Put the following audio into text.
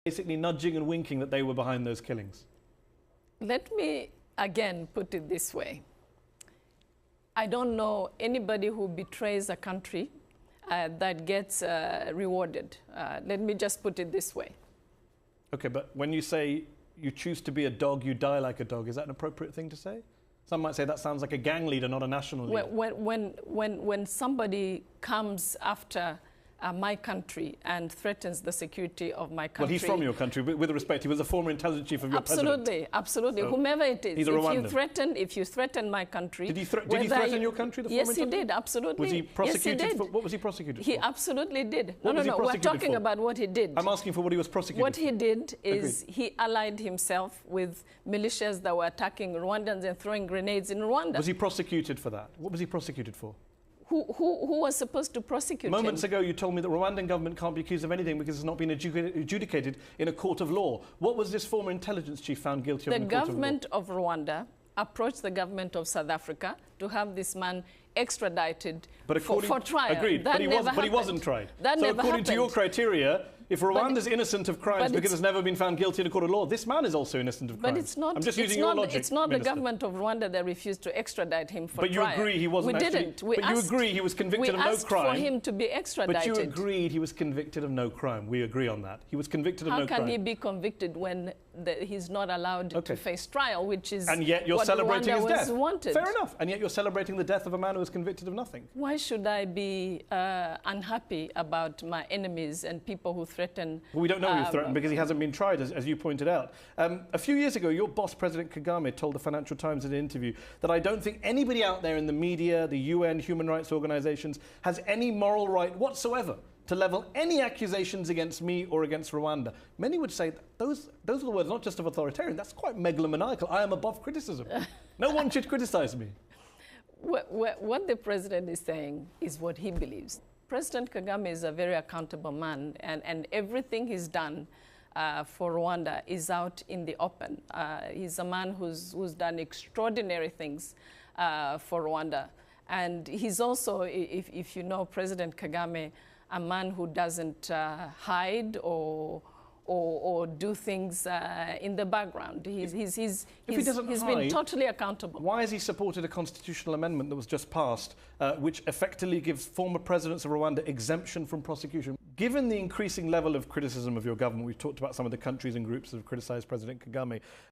basically nudging and winking that they were behind those killings? Let me again put it this way. I don't know anybody who betrays a country that gets rewarded. Let me just put it this way. Okay, but when you say you choose to be a dog, you die like a dog, is that an appropriate thing to say? Some might say that sounds like a gang leader, not a national leader. When somebody comes after my country and threatens the security of my country. Well, he's from your country, but with respect, he was a former intelligence chief of your president. Absolutely, so whomever it is. He's a Rwandan. If you threaten my country... Did he threaten your country, the former Yes, he did, absolutely. Was he prosecuted? Yes, he did. What was he prosecuted for? He absolutely did. No, we're talking about what he did. I'm asking for what he was prosecuted What for. he did is he allied himself with militias that were attacking Rwandans and throwing grenades in Rwanda. Was he prosecuted for that? What was he prosecuted for? Who was supposed to prosecute Moments ago, you told me the Rwandan government can't be accused of anything because it's not been adjudicated in a court of law. What was this former intelligence chief found guilty of in a court of law? The government of Rwanda approached the government of South Africa to have this man extradited for trial. Agreed, but he wasn't tried. So according to your criteria, if Rwanda is innocent of crimes because it's never been found guilty in a court of law, this man is also innocent of crimes. But it's not. I'm just using your logic, It's not Minister. The government of Rwanda that refused to extradite him for trial. But you agree he wasn't We actually... didn't. But you agree he was convicted of no crime. We asked for him to be extradited. But you agreed he was convicted of no crime. We agree on that. He was convicted of no crime. How can he be convicted when he's not allowed to face trial, which is and yet you're celebrating his death. Wanted. Fair enough. And yet you're celebrating the death of a man who was convicted of nothing. Why should I be unhappy about my enemies and people who threaten... Well, we don't know who threatened because he hasn't been tried, as you pointed out. A few years ago, your boss, President Kagame, told the Financial Times in an interview that I don't think anybody out there in the media, the UN, human rights organizations, has any moral right whatsoever to level any accusations against me or against Rwanda. Many would say that those are the words not just of authoritarian, that's quite megalomaniacal. I am above criticism. No one should criticize me. What the president is saying is what he believes. President Kagame is a very accountable man, and everything he's done for Rwanda is out in the open. He's a man who's done extraordinary things for Rwanda. And he's also, if you know President Kagame, a man who doesn't hide or do things in the background. He's been totally accountable. Why has he supported a constitutional amendment that was just passed, which effectively gives former presidents of Rwanda exemption from prosecution? Given the increasing level of criticism of your government, we've talked about some of the countries and groups that have criticised President Kagame,